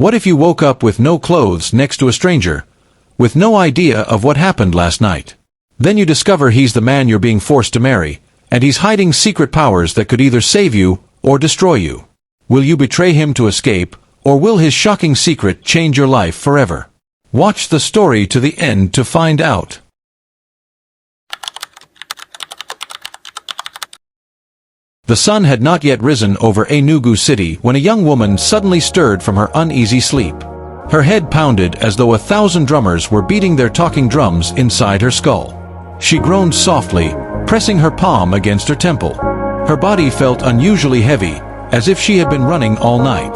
What if you woke up with no clothes next to a stranger, with no idea of what happened last night? Then you discover he's the man you're being forced to marry, and he's hiding secret powers that could either save you or destroy you. Will you betray him to escape, or will his shocking secret change your life forever? Watch the story to the end to find out. The sun had not yet risen over Enugu city when a young woman suddenly stirred from her uneasy sleep. Her head pounded as though 1,000 drummers were beating their talking drums inside her skull. She groaned softly, pressing her palm against her temple. Her body felt unusually heavy, as if she had been running all night.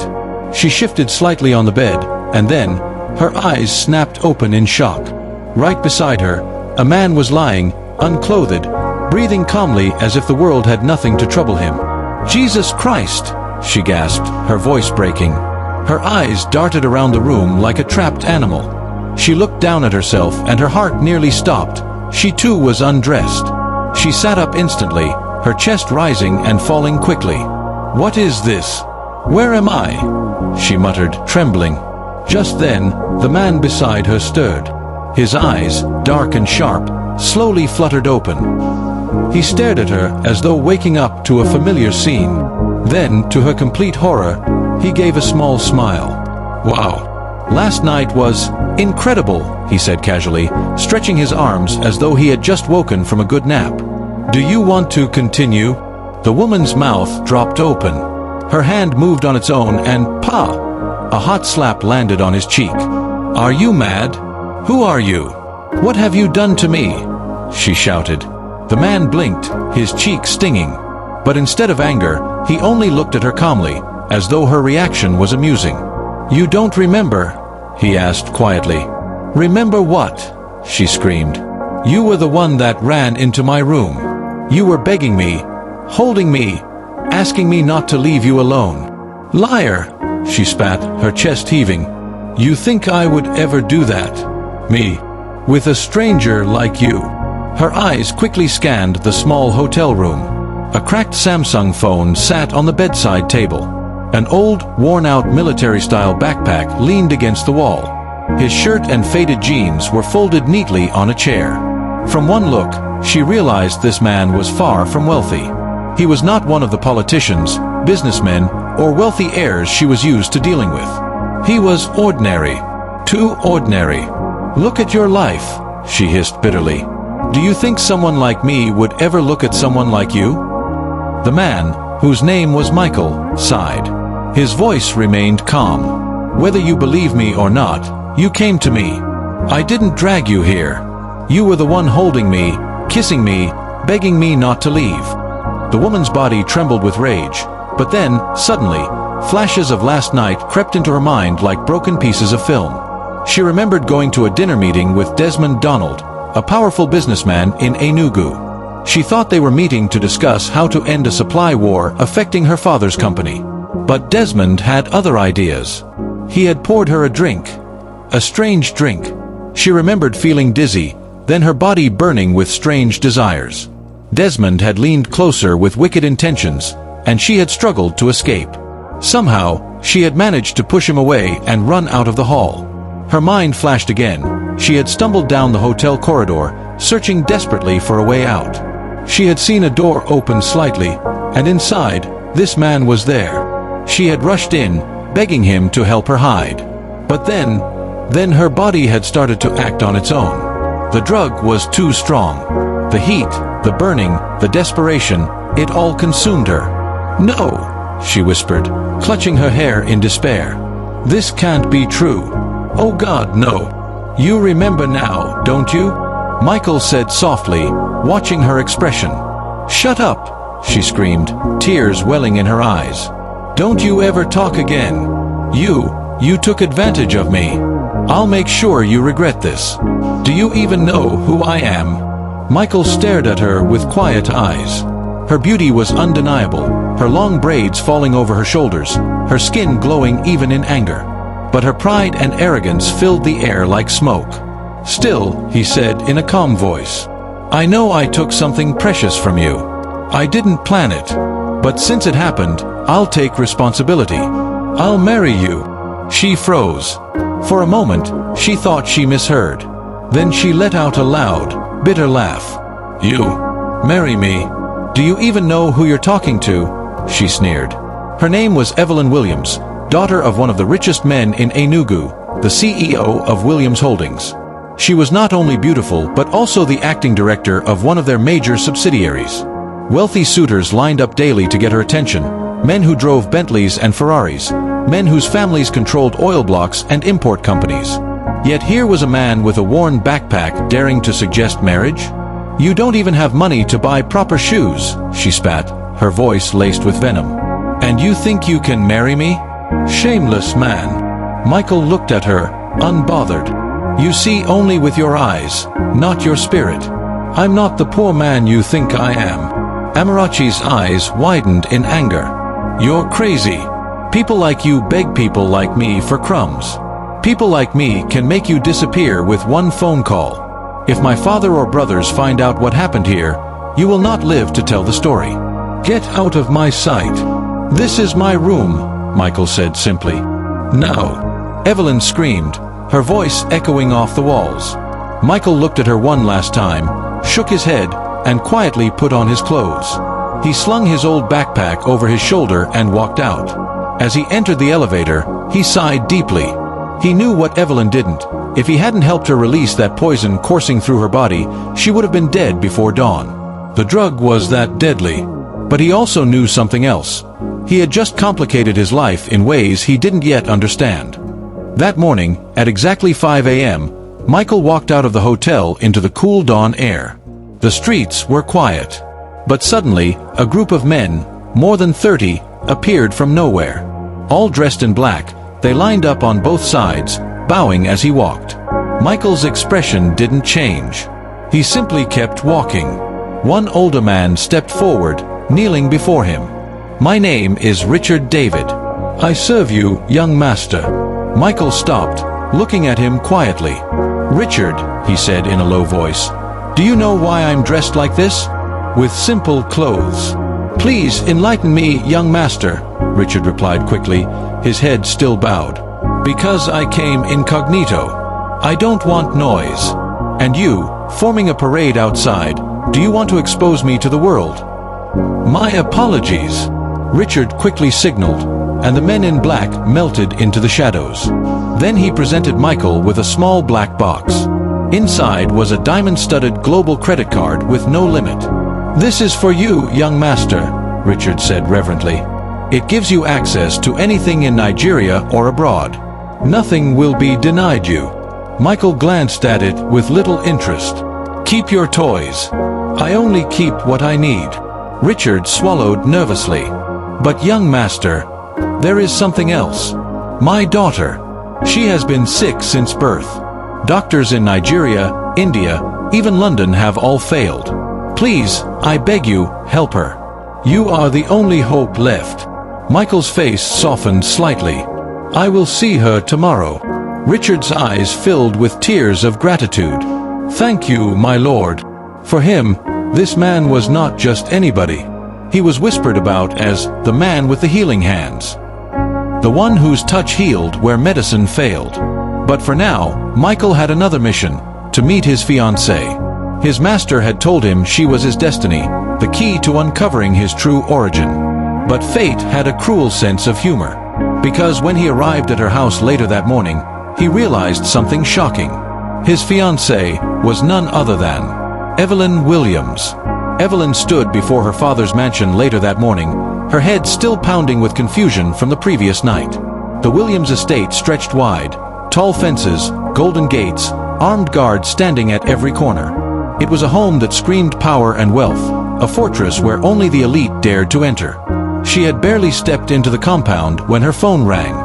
She shifted slightly on the bed, and then, her eyes snapped open in shock. Right beside her, a man was lying, unclothed, breathing calmly as if the world had nothing to trouble him. "Jesus Christ!" she gasped, her voice breaking. Her eyes darted around the room like a trapped animal. She looked down at herself and her heart nearly stopped. She too was undressed. She sat up instantly, her chest rising and falling quickly. "What is this? Where am I?" she muttered, trembling. Just then, the man beside her stirred. His eyes, dark and sharp, slowly fluttered open. He stared at her as though waking up to a familiar scene. Then, to her complete horror, he gave a small smile. "Wow. Last night was incredible," he said casually, stretching his arms as though he had just woken from a good nap. "Do you want to continue?" The woman's mouth dropped open. Her hand moved on its own and, "Pa!" A hot slap landed on his cheek. "Are you mad? Who are you? What have you done to me?" she shouted. The man blinked, his cheek stinging. But instead of anger, he only looked at her calmly, as though her reaction was amusing. "You don't remember?" he asked quietly. "Remember what?" she screamed. "You were the one that ran into my room. You were begging me, holding me, asking me not to leave you alone." "Liar!" she spat, her chest heaving. "You think I would ever do that? Me? With a stranger like you?" Her eyes quickly scanned the small hotel room. A cracked Samsung phone sat on the bedside table. An old, worn-out military-style backpack leaned against the wall. His shirt and faded jeans were folded neatly on a chair. From one look, she realized this man was far from wealthy. He was not one of the politicians, businessmen, or wealthy heirs she was used to dealing with. He was ordinary. Too ordinary. "Look at your life," she hissed bitterly. "Do you think someone like me would ever look at someone like you?" The man, whose name was Michael, sighed. His voice remained calm. "Whether you believe me or not, you came to me. I didn't drag you here. You were the one holding me, kissing me, begging me not to leave." The woman's body trembled with rage, but then, suddenly, flashes of last night crept into her mind like broken pieces of film. She remembered going to a dinner meeting with Desmond Donald, a powerful businessman in Enugu. She thought they were meeting to discuss how to end a supply war affecting her father's company. But Desmond had other ideas. He had poured her a drink. A strange drink. She remembered feeling dizzy, then her body burning with strange desires. Desmond had leaned closer with wicked intentions, and she had struggled to escape. Somehow, she had managed to push him away and run out of the hall. Her mind flashed again. She had stumbled down the hotel corridor, searching desperately for a way out. She had seen a door open slightly, and inside, this man was there. She had rushed in, begging him to help her hide. But then her body had started to act on its own. The drug was too strong. The heat, the burning, the desperation, it all consumed her. "No," she whispered, clutching her hair in despair. "This can't be true. Oh God, no. You remember now, don't you?" Michael said softly, watching her expression. "Shut up," she screamed, tears welling in her eyes. "Don't you ever talk again. You took advantage of me. I'll make sure you regret this. Do you even know who I am?" Michael stared at her with quiet eyes. Her beauty was undeniable, her long braids falling over her shoulders, her skin glowing even in anger. But her pride and arrogance filled the air like smoke. "Still," he said in a calm voice, "I know I took something precious from you. I didn't plan it. But since it happened, I'll take responsibility. I'll marry you. She froze. For a moment, she thought she misheard. Then she let out a loud, bitter laugh. "You marry me? Do you even know who you're talking to?" she sneered. Her name was Evelyn Williams, daughter of one of the richest men in Enugu, the CEO of Williams Holdings. She was not only beautiful but also the acting director of one of their major subsidiaries. Wealthy suitors lined up daily to get her attention, men who drove Bentleys and Ferraris, men whose families controlled oil blocks and import companies. Yet here was a man with a worn backpack daring to suggest marriage? "You don't even have money to buy proper shoes," she spat, her voice laced with venom. "And you think you can marry me? Shameless man." Michael looked at her, unbothered. "You see only with your eyes, not your spirit. I'm not the poor man you think I am." Amarachi's eyes widened in anger. "You're crazy. People like you beg people like me for crumbs. People like me can make you disappear with one phone call. If my father or brothers find out what happened here, you will not live to tell the story. Get out of my sight." "This is my room," Michael said simply. "No." Evelyn screamed, her voice echoing off the walls. Michael looked at her one last time, shook his head, and quietly put on his clothes. He slung his old backpack over his shoulder and walked out. As he entered the elevator, he sighed deeply. He knew what Evelyn didn't. If he hadn't helped her release that poison coursing through her body, she would have been dead before dawn. The drug was that deadly. But he also knew something else. He had just complicated his life in ways he didn't yet understand. That morning, at exactly 5 a.m., Michael walked out of the hotel into the cool dawn air. The streets were quiet. But suddenly, a group of men, more than 30, appeared from nowhere. All dressed in black, they lined up on both sides, bowing as he walked. Michael's expression didn't change. He simply kept walking. One older man stepped forward, kneeling before him. "My name is Richard David. I serve you, young master." Michael stopped, looking at him quietly. "Richard," he said in a low voice, "do you know why I'm dressed like this? With simple clothes." "Please enlighten me, young master," Richard replied quickly, his head still bowed. "Because I came incognito. I don't want noise. And you, forming a parade outside, do you want to expose me to the world?" "My apologies," Richard quickly signaled, and the men in black melted into the shadows. Then he presented Michael with a small black box. Inside was a diamond-studded global credit card with no limit. "This is for you, young master," Richard said reverently. "It gives you access to anything in Nigeria or abroad. Nothing will be denied you." Michael glanced at it with little interest. "Keep your toys. I only keep what I need." Richard swallowed nervously. "But young master, there is something else. My daughter. She has been sick since birth. Doctors in Nigeria, India, even London have all failed. Please, I beg you, help her. You are the only hope left." Michael's face softened slightly. "I will see her tomorrow." Richard's eyes filled with tears of gratitude. "Thank you, my lord." For him, this man was not just anybody. He was whispered about as the man with the healing hands. The one whose touch healed where medicine failed. But for now, Michael had another mission, to meet his fiancée. His master had told him she was his destiny, the key to uncovering his true origin. But fate had a cruel sense of humor. Because when he arrived at her house later that morning, he realized something shocking. His fiancée was none other than Evelyn Williams. Evelyn stood before her father's mansion later that morning, her head still pounding with confusion from the previous night. The Williams estate stretched wide, tall fences, golden gates, armed guards standing at every corner. It was a home that screamed power and wealth, a fortress where only the elite dared to enter. She had barely stepped into the compound when her phone rang.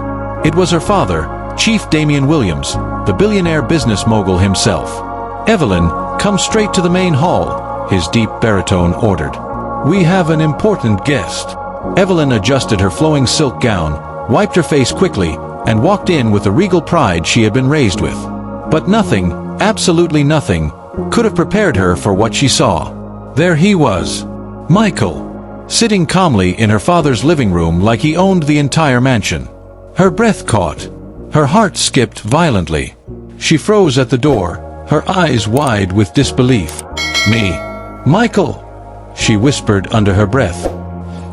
It was her father, Chief Damian Williams, the billionaire business mogul himself. "Evelyn, come straight to the main hall," his deep baritone ordered. "We have an important guest." Evelyn adjusted her flowing silk gown, wiped her face quickly, and walked in with the regal pride she had been raised with. But nothing, absolutely nothing, could have prepared her for what she saw. There he was, Michael, sitting calmly in her father's living room like he owned the entire mansion. Her breath caught. Her heart skipped violently. She froze at the door, her eyes wide with disbelief. "Me? Michael?" she whispered under her breath.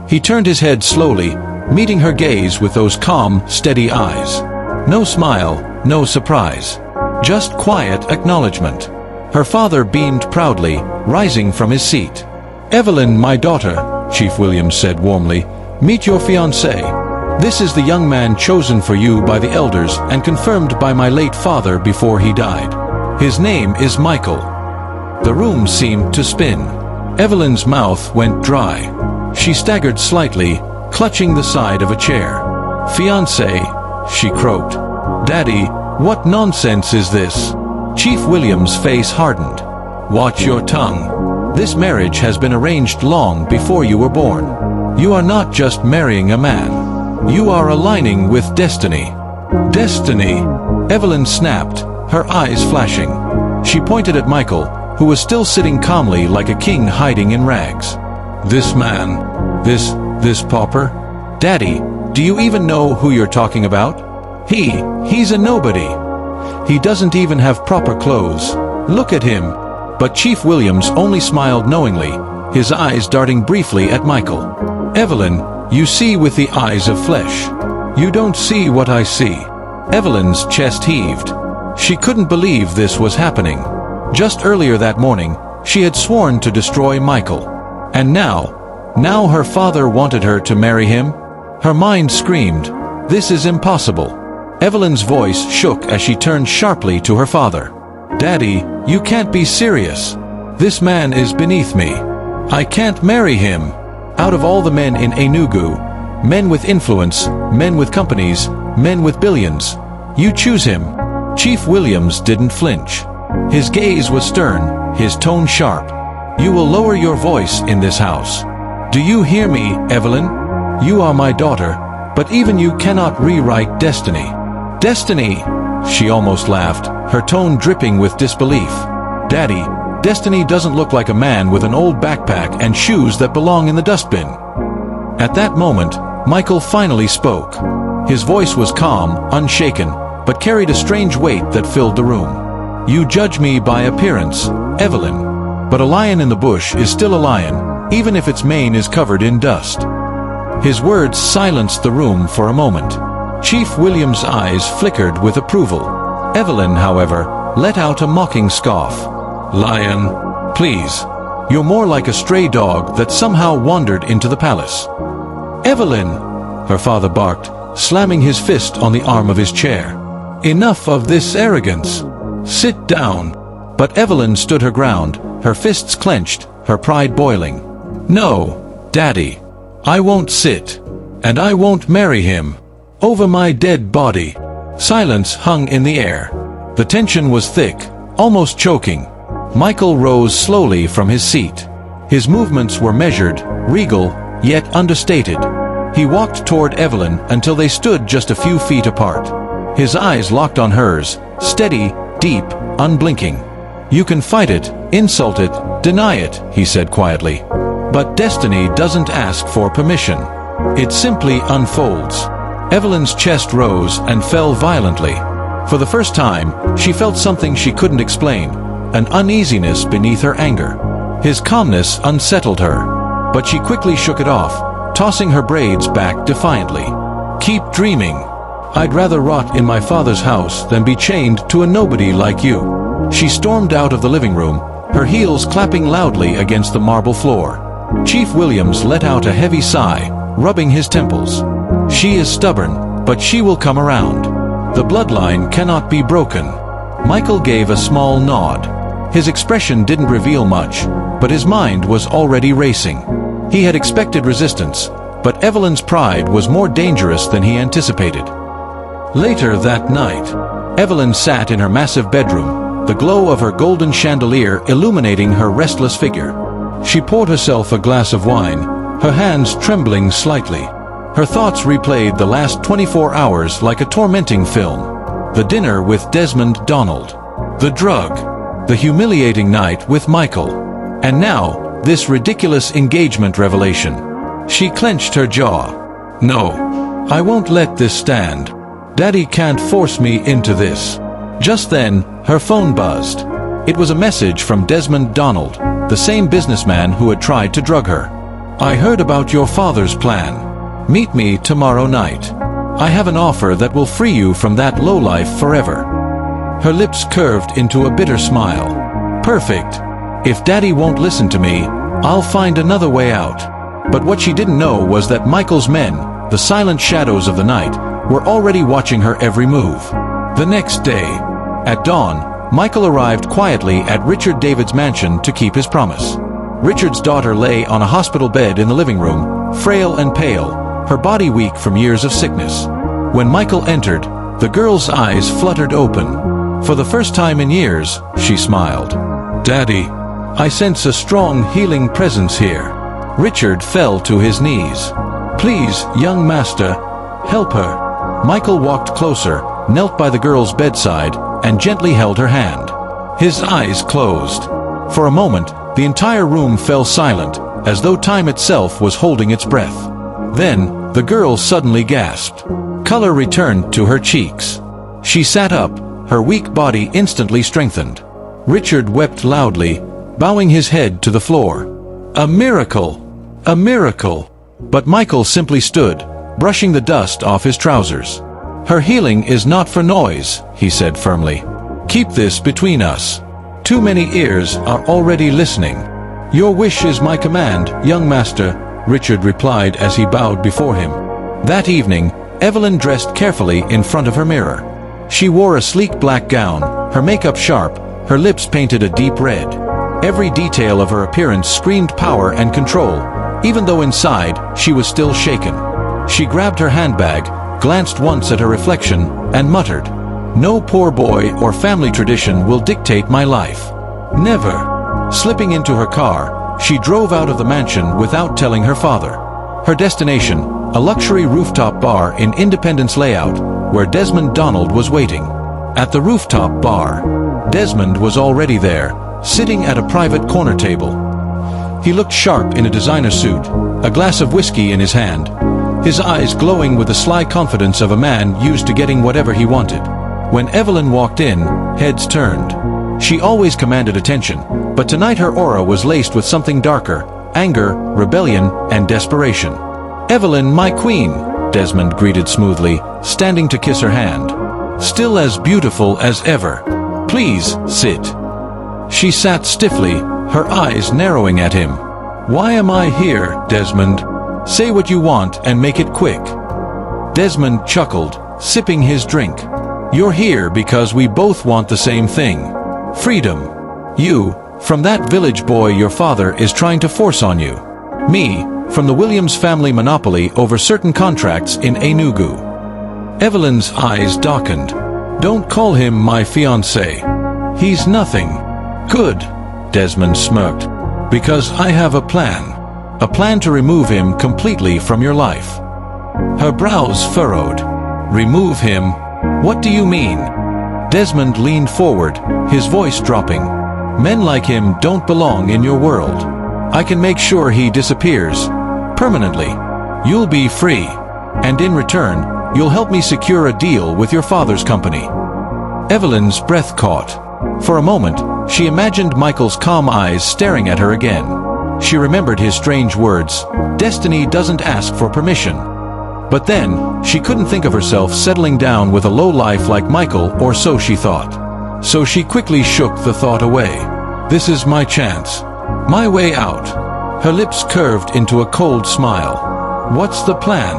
He turned his head slowly, meeting her gaze with those calm, steady eyes. No smile, no surprise. Just quiet acknowledgement. Her father beamed proudly, rising from his seat. "Evelyn, my daughter," Chief Williams said warmly, "meet your fiancé. This is the young man chosen for you by the elders and confirmed by my late father before he died. His name is Michael." The room seemed to spin. Evelyn's mouth went dry. She staggered slightly, clutching the side of a chair. "Fiancé," she croaked. "Daddy, what nonsense is this?" Chief Williams' face hardened. "Watch your tongue. This marriage has been arranged long before you were born. You are not just marrying a man. You are aligning with destiny." "Destiny?" Evelyn snapped, her eyes flashing. She pointed at Michael, who was still sitting calmly like a king hiding in rags. "This man, this pauper? Daddy, do you even know who you're talking about? He's a nobody. He doesn't even have proper clothes. Look at him." But Chief Williams only smiled knowingly, his eyes darting briefly at Michael. "Evelyn, you see with the eyes of flesh. You don't see what I see." Evelyn's chest heaved. She couldn't believe this was happening. Just earlier that morning, she had sworn to destroy Michael. And now her father wanted her to marry him? Her mind screamed, "This is impossible." Evelyn's voice shook as she turned sharply to her father. "Daddy, you can't be serious. This man is beneath me. I can't marry him. Out of all the men in Enugu, men with influence, men with companies, men with billions, you choose him." Chief Williams didn't flinch. His gaze was stern, his tone sharp. "You will lower your voice in this house. Do you hear me, Evelyn? You are my daughter, but even you cannot rewrite destiny." "Destiny?" She almost laughed, her tone dripping with disbelief. "Daddy, destiny doesn't look like a man with an old backpack and shoes that belong in the dustbin." At that moment, Michael finally spoke. His voice was calm, unshaken, but carried a strange weight that filled the room. "You judge me by appearance, Evelyn. But a lion in the bush is still a lion, even if its mane is covered in dust." His words silenced the room for a moment. Chief Williams' eyes flickered with approval. Evelyn, however, let out a mocking scoff. "Lion, please. You're more like a stray dog that somehow wandered into the palace." "Evelyn!" her father barked, slamming his fist on the arm of his chair. "Enough of this arrogance. Sit down." But Evelyn stood her ground, her fists clenched, her pride boiling. "No, Daddy. I won't sit. And I won't marry him. Over my dead body." Silence hung in the air. The tension was thick, almost choking. Michael rose slowly from his seat. His movements were measured, regal, yet understated. He walked toward Evelyn until they stood just a few feet apart. His eyes locked on hers, steady, deep, unblinking. "You can fight it, insult it, deny it," he said quietly. "But destiny doesn't ask for permission. It simply unfolds." Evelyn's chest rose and fell violently. For the first time, she felt something she couldn't explain, an uneasiness beneath her anger. His calmness unsettled her, but she quickly shook it off, tossing her braids back defiantly. "Keep dreaming. I'd rather rot in my father's house than be chained to a nobody like you." She stormed out of the living room, her heels clapping loudly against the marble floor. Chief Williams let out a heavy sigh, rubbing his temples. "She is stubborn, but she will come around. The bloodline cannot be broken." Michael gave a small nod. His expression didn't reveal much, but his mind was already racing. He had expected resistance, but Evelyn's pride was more dangerous than he anticipated. Later that night, Evelyn sat in her massive bedroom, the glow of her golden chandelier illuminating her restless figure. She poured herself a glass of wine, her hands trembling slightly. Her thoughts replayed the last 24 hours like a tormenting film. The dinner with Desmond Donald. The drug. The humiliating night with Michael. And now, this ridiculous engagement revelation. She clenched her jaw. "No, I won't let this stand." Daddy can't force me into this." Just then, her phone buzzed. It was a message from Desmond Donald, the same businessman who had tried to drug her. "I heard about your father's plan. Meet me tomorrow night. I have an offer that will free you from that lowlife forever." Her lips curved into a bitter smile. "Perfect. If Daddy won't listen to me, I'll find another way out." But what she didn't know was that Michael's men, the silent shadows of the night, were already watching her every move. The next day, at dawn, Michael arrived quietly at Richard David's mansion to keep his promise. Richard's daughter lay on a hospital bed in the living room, frail and pale, her body weak from years of sickness. When Michael entered, the girl's eyes fluttered open. For the first time in years, she smiled. "Daddy, I sense a strong healing presence here." Richard fell to his knees. "Please, young master, help her." Michael walked closer, knelt by the girl's bedside, and gently held her hand. His eyes closed. For a moment, the entire room fell silent, as though time itself was holding its breath. Then, the girl suddenly gasped. Color returned to her cheeks. She sat up, her weak body instantly strengthened. Richard wept loudly, bowing his head to the floor. "A miracle! A miracle!" But Michael simply stood, brushing the dust off his trousers. "Her healing is not for noise," he said firmly. "Keep this between us. Too many ears are already listening." "Your wish is my command, young master," Richard replied as he bowed before him. That evening, Evelyn dressed carefully in front of her mirror. She wore a sleek black gown, her makeup sharp, her lips painted a deep red. Every detail of her appearance screamed power and control, even though inside she was still shaken. She grabbed her handbag, glanced once at her reflection, and muttered, "No poor boy or family tradition will dictate my life. Never." Slipping into her car, she drove out of the mansion without telling her father. Her destination, a luxury rooftop bar in Independence Layout, where Desmond Donald was waiting. At the rooftop bar, Desmond was already there, sitting at a private corner table. He looked sharp in a designer suit, a glass of whiskey in his hand, his eyes glowing with the sly confidence of a man used to getting whatever he wanted. When Evelyn walked in, heads turned. She always commanded attention, but tonight her aura was laced with something darker: anger, rebellion, and desperation. "Evelyn, my queen," Desmond greeted smoothly, standing to kiss her hand. "Still as beautiful as ever. Please, sit." She sat stiffly, her eyes narrowing at him. "Why am I here, Desmond? Say what you want and make it quick." Desmond chuckled, sipping his drink. "You're here because we both want the same thing. Freedom. You, from that village boy your father is trying to force on you. Me, from the Williams family monopoly over certain contracts in Enugu." Evelyn's eyes darkened. "Don't call him my fiancé. He's nothing." "Good," Desmond smirked. "Because I have a plan. A plan to remove him completely from your life." Her brows furrowed. "Remove him? What do you mean?" Desmond leaned forward, his voice dropping. "Men like him don't belong in your world. I can make sure he disappears. Permanently. You'll be free. And in return, you'll help me secure a deal with your father's company." Evelyn's breath caught. For a moment, she imagined Michael's calm eyes staring at her again. She remembered his strange words, "Destiny doesn't ask for permission." But then, she couldn't think of herself settling down with a lowlife like Michael, or so she thought. So she quickly shook the thought away. "This is my chance. My way out." Her lips curved into a cold smile. "What's the plan?"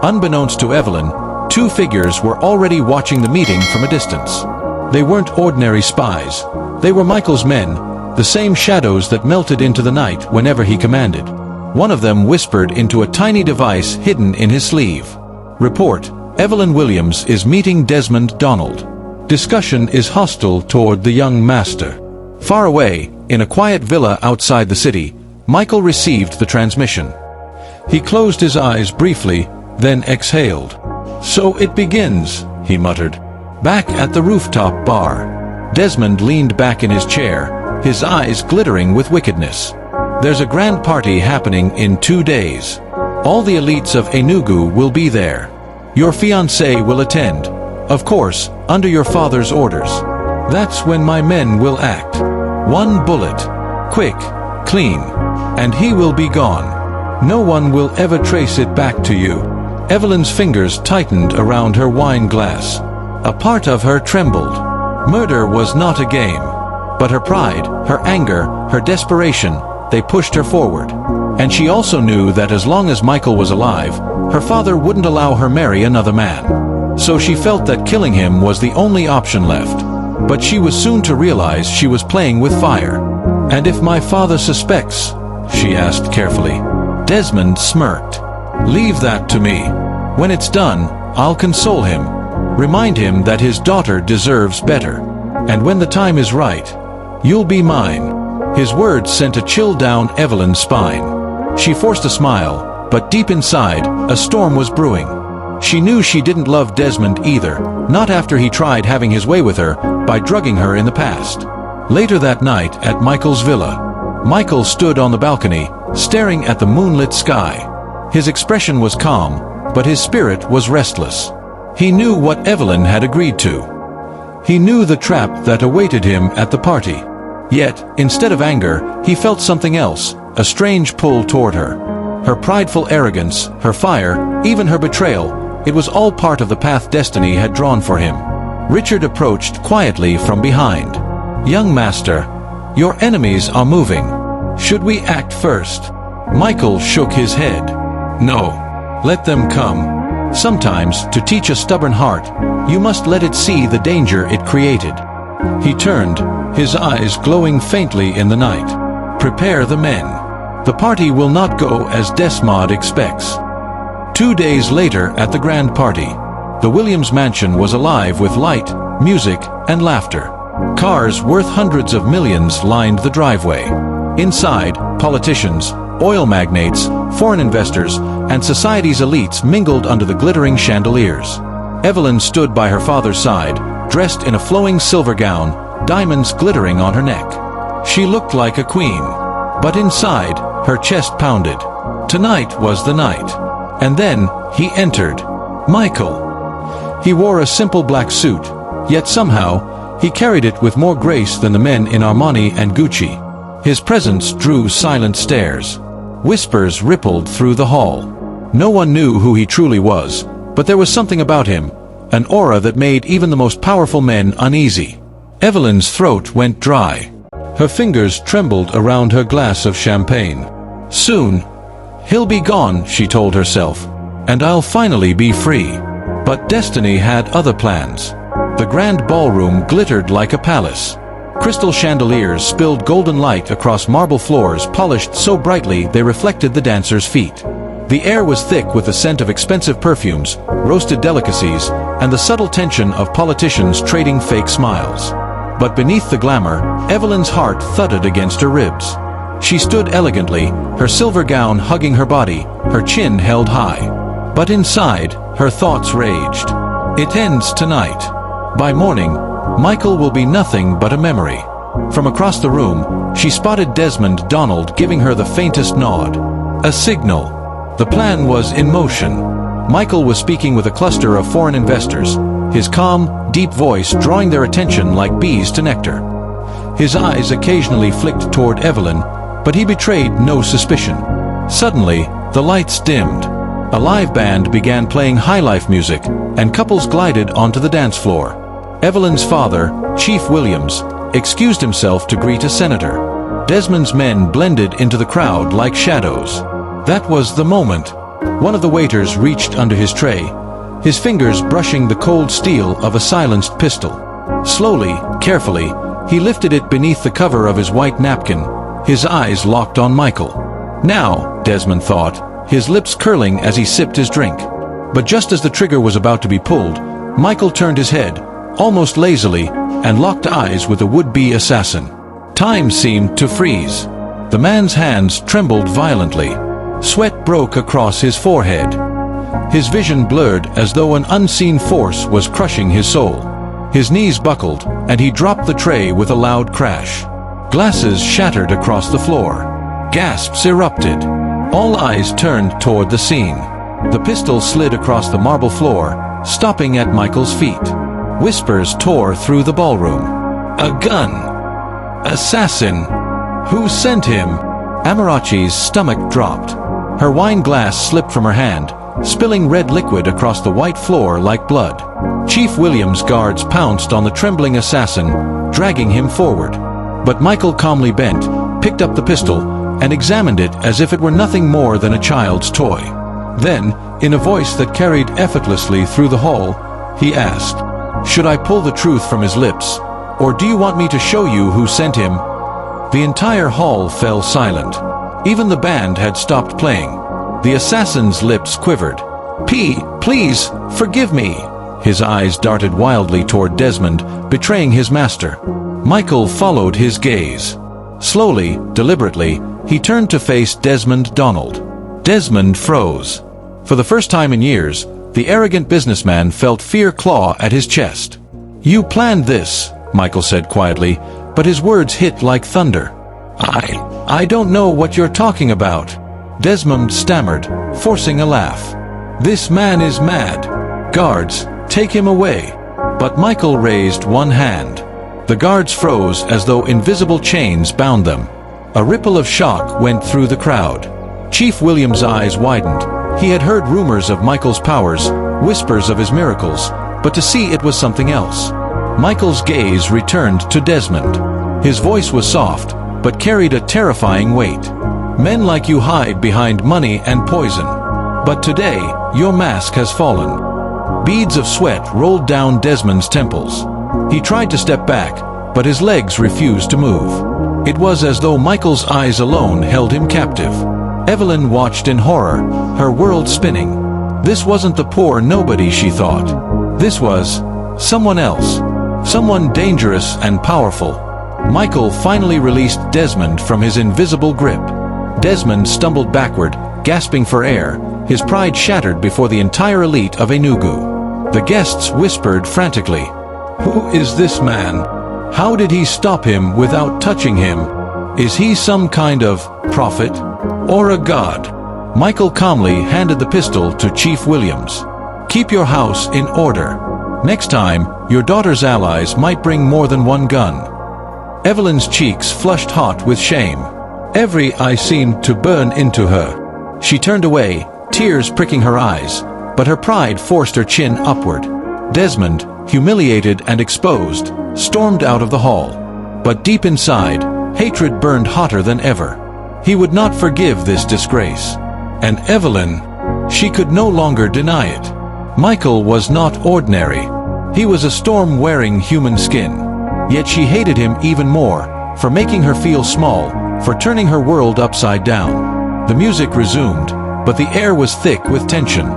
Unbeknownst to Evelyn, two figures were already watching the meeting from a distance. They weren't ordinary spies. They were Michael's men, the same shadows that melted into the night whenever he commanded. One of them whispered into a tiny device hidden in his sleeve. "Report, Evelyn Williams is meeting Desmond Donald. Discussion is hostile toward the young master." Far away, in a quiet villa outside the city, Michael received the transmission. He closed his eyes briefly, then exhaled. "So it begins," he muttered. Back at the rooftop bar, Desmond leaned back in his chair, his eyes glittering with wickedness. "There's a grand party happening in 2 days. All the elites of Enugu will be there. Your fiancé will attend, Of course, under your father's orders. That's when my men will act. One bullet. Quick, clean. And he will be gone. No one will ever trace it back to you. Evelyn's fingers tightened around her wine glass. A part of her trembled. Murder was not a game. But her pride, her anger, her desperation, they pushed her forward. And she also knew that as long as Michael was alive, her father wouldn't allow her marry another man. So she felt that killing him was the only option left. But she was soon to realize she was playing with fire. "And if my father suspects?" she asked carefully. Desmond smirked. "Leave that to me. When it's done, I'll console him. Remind him that his daughter deserves better. And when the time is right, you'll be mine." His words sent a chill down Evelyn's spine. She forced a smile, but deep inside, a storm was brewing. She knew she didn't love Desmond either, not after he tried having his way with her by drugging her in the past. Later that night at Michael's villa, Michael stood on the balcony, staring at the moonlit sky. His expression was calm, but his spirit was restless. He knew what Evelyn had agreed to. He knew the trap that awaited him at the party. Yet, instead of anger, he felt something else, a strange pull toward her. Her prideful arrogance, her fire, even her betrayal, it was all part of the path destiny had drawn for him. Richard approached quietly from behind. "Young master, your enemies are moving. Should we act first?" Michael shook his head. "No, let them come. Sometimes, to teach a stubborn heart, you must let it see the danger it created." He turned, his eyes glowing faintly in the night. "Prepare the men. The party will not go as Desmond expects." 2 days later at the grand party, the Williams mansion was alive with light, music, and laughter. Cars worth hundreds of millions lined the driveway. Inside, politicians, oil magnates, foreign investors, and society's elites mingled under the glittering chandeliers. Evelyn stood by her father's side, dressed in a flowing silver gown, diamonds glittering on her neck. She looked like a queen. But inside, her chest pounded. Tonight was the night. And then, he entered. Michael. He wore a simple black suit, yet somehow, he carried it with more grace than the men in Armani and Gucci. His presence drew silent stares. Whispers rippled through the hall. No one knew who he truly was, but there was something about him, an aura that made even the most powerful men uneasy. Evelyn's throat went dry. Her fingers trembled around her glass of champagne. "Soon, he'll be gone," she told herself, "and I'll finally be free." But destiny had other plans. The grand ballroom glittered like a palace. Crystal chandeliers spilled golden light across marble floors polished so brightly they reflected the dancers' feet. The air was thick with the scent of expensive perfumes, roasted delicacies, and the subtle tension of politicians trading fake smiles. But beneath the glamour, Evelyn's heart thudded against her ribs. She stood elegantly, her silver gown hugging her body, her chin held high. But inside, her thoughts raged. It ends tonight. By morning, Michael will be nothing but a memory. From across the room, she spotted Desmond Donald giving her the faintest nod. A signal. The plan was in motion. Michael was speaking with a cluster of foreign investors, his calm, deep voice drawing their attention like bees to nectar. His eyes occasionally flicked toward Evelyn, but he betrayed no suspicion. Suddenly, the lights dimmed. A live band began playing high-life music, and couples glided onto the dance floor. Evelyn's father, Chief Williams, excused himself to greet a senator. Desmond's men blended into the crowd like shadows. That was the moment. One of the waiters reached under his tray, his fingers brushing the cold steel of a silenced pistol. Slowly, carefully, he lifted it beneath the cover of his white napkin, his eyes locked on Michael. Now, Desmond thought, his lips curling as he sipped his drink. But just as the trigger was about to be pulled, Michael turned his head, almost lazily, and locked eyes with the would-be assassin. Time seemed to freeze. The man's hands trembled violently. Sweat broke across his forehead. His vision blurred as though an unseen force was crushing his soul. His knees buckled, and he dropped the tray with a loud crash. Glasses shattered across the floor. Gasps erupted. All eyes turned toward the scene. The pistol slid across the marble floor, stopping at Michael's feet. Whispers tore through the ballroom. A gun! Assassin! Who sent him? Amarachi's stomach dropped. Her wine glass slipped from her hand, spilling red liquid across the white floor like blood. Chief Williams' guards pounced on the trembling assassin, dragging him forward. But Michael calmly bent, picked up the pistol, and examined it as if it were nothing more than a child's toy. Then, in a voice that carried effortlessly through the hall, he asked, "Should I pull the truth from his lips, or do you want me to show you who sent him?" The entire hall fell silent. Even the band had stopped playing. The assassin's lips quivered. Please, forgive me." His eyes darted wildly toward Desmond, betraying his master. Michael followed his gaze. Slowly, deliberately, he turned to face Desmond Donald. Desmond froze. For the first time in years, the arrogant businessman felt fear claw at his chest. "You planned this," Michael said quietly, but his words hit like thunder. I don't know what you're talking about," Desmond stammered, forcing a laugh. "This man is mad. Guards, take him away." But Michael raised one hand. The guards froze as though invisible chains bound them. A ripple of shock went through the crowd. Chief Williams' eyes widened. He had heard rumors of Michael's powers, whispers of his miracles, but to see it was something else. Michael's gaze returned to Desmond. His voice was soft, but carried a terrifying weight. "Men like you hide behind money and poison. But today, your mask has fallen." Beads of sweat rolled down Desmond's temples. He tried to step back, but his legs refused to move. It was as though Michael's eyes alone held him captive. Evelyn watched in horror, her world spinning. This wasn't the poor nobody she thought. This was someone else. Someone dangerous and powerful. Michael finally released Desmond from his invisible grip. Desmond stumbled backward, gasping for air, his pride shattered before the entire elite of Enugu. The guests whispered frantically, "Who is this man? How did he stop him without touching him? Is he some kind of prophet? Or a god?" Michael calmly handed the pistol to Chief Williams. "Keep your house in order. Next time, your daughter's allies might bring more than one gun." Evelyn's cheeks flushed hot with shame. Every eye seemed to burn into her. She turned away, tears pricking her eyes, but her pride forced her chin upward. Desmond, humiliated and exposed, stormed out of the hall. But deep inside, hatred burned hotter than ever. He would not forgive this disgrace. And Evelyn, she could no longer deny it. Michael was not ordinary. He was a storm-wearing human skin. Yet she hated him even more, for making her feel small, for turning her world upside down. The music resumed, but the air was thick with tension.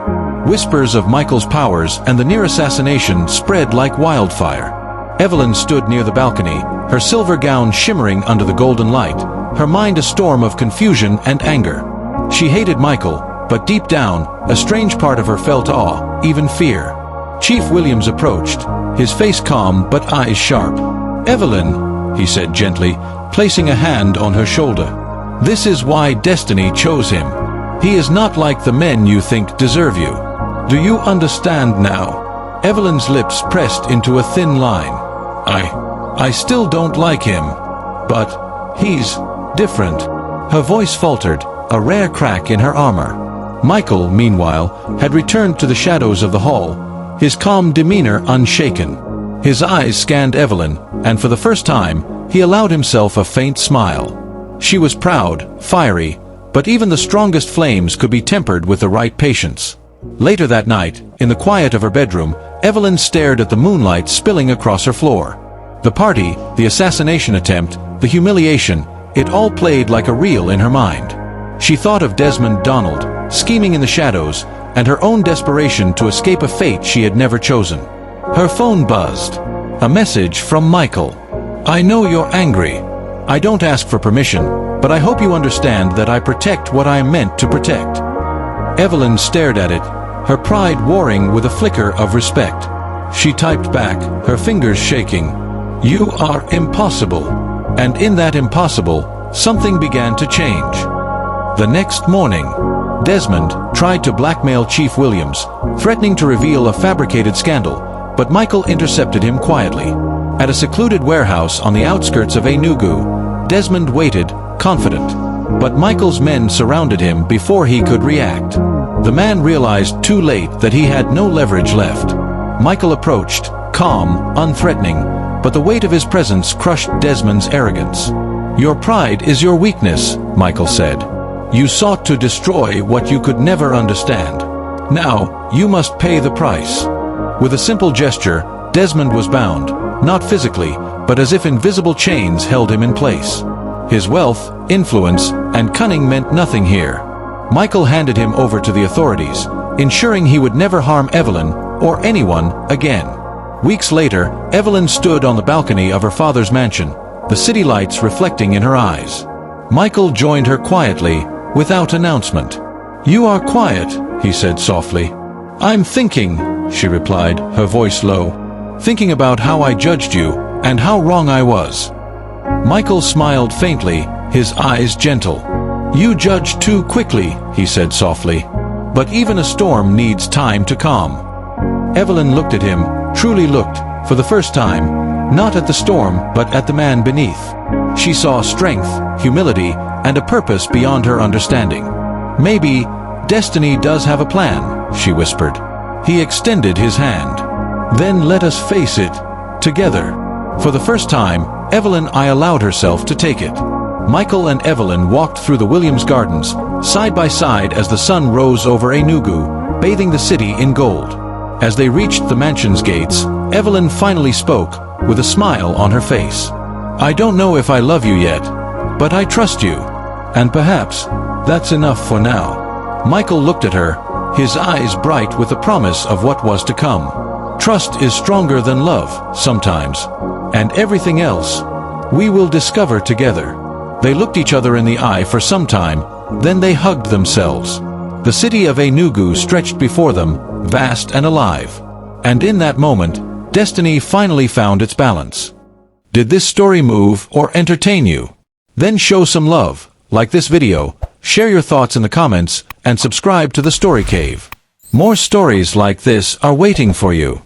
Whispers of Michael's powers and the near assassination spread like wildfire. Evelyn stood near the balcony, her silver gown shimmering under the golden light, her mind a storm of confusion and anger. She hated Michael, but deep down, a strange part of her felt awe, even fear. Chief Williams approached, his face calm but eyes sharp. "Evelyn," he said gently, placing a hand on her shoulder. "This is why destiny chose him. He is not like the men you think deserve you. Do you understand now?" Evelyn's lips pressed into a thin line. I still don't like him. But he's different." Her voice faltered, a rare crack in her armor. Michael, meanwhile, had returned to the shadows of the hall, his calm demeanor unshaken. His eyes scanned Evelyn, and for the first time, he allowed himself a faint smile. She was proud, fiery, but even the strongest flames could be tempered with the right patience. Later that night, in the quiet of her bedroom, Evelyn stared at the moonlight spilling across her floor. The party, the assassination attempt, the humiliation, it all played like a reel in her mind. She thought of Desmond Donald, scheming in the shadows, and her own desperation to escape a fate she had never chosen. Her phone buzzed. A message from Michael. "I know you're angry. I don't ask for permission, but I hope you understand that I protect what I am meant to protect." Evelyn stared at it, her pride warring with a flicker of respect. She typed back, her fingers shaking. "You are impossible." And in that impossible, something began to change. The next morning, Desmond tried to blackmail Chief Williams, threatening to reveal a fabricated scandal, but Michael intercepted him quietly. At a secluded warehouse on the outskirts of Enugu, Desmond waited, confident. But Michael's men surrounded him before he could react. The man realized too late that he had no leverage left. Michael approached, calm, unthreatening, but the weight of his presence crushed Desmond's arrogance. "Your pride is your weakness," Michael said. "You sought to destroy what you could never understand. Now, you must pay the price." With a simple gesture, Desmond was bound, not physically, but as if invisible chains held him in place. His wealth, influence, and cunning meant nothing here. Michael handed him over to the authorities, ensuring he would never harm Evelyn or anyone again. Weeks later, Evelyn stood on the balcony of her father's mansion, the city lights reflecting in her eyes. Michael joined her quietly, without announcement. "You are quiet," he said softly. "I'm thinking," she replied, her voice low. "Thinking about how I judged you, and how wrong I was." Michael smiled faintly, his eyes gentle. "You judged too quickly," he said softly. "But even a storm needs time to calm." Evelyn looked at him, truly looked, for the first time, not at the storm but at the man beneath. She saw strength, humility, and a purpose beyond her understanding. "Maybe, destiny does have a plan," she whispered. He extended his hand. "Then let us face it, together." For the first time, Evelyn allowed herself to take it. Michael and Evelyn walked through the Williams Gardens, side by side as the sun rose over Enugu, bathing the city in gold. As they reached the mansion's gates, Evelyn finally spoke, with a smile on her face. "I don't know if I love you yet, but I trust you. And perhaps, that's enough for now." Michael looked at her, his eyes bright with the promise of what was to come. Trust is stronger than love, sometimes. And everything else, we will discover together. They looked each other in the eye for some time, then they hugged themselves. The city of Enugu stretched before them, vast and alive. And in that moment, destiny finally found its balance. Did this story move or entertain you? Then show some love, like this video, share your thoughts in the comments, and subscribe to the Story Cave. More stories like this are waiting for you.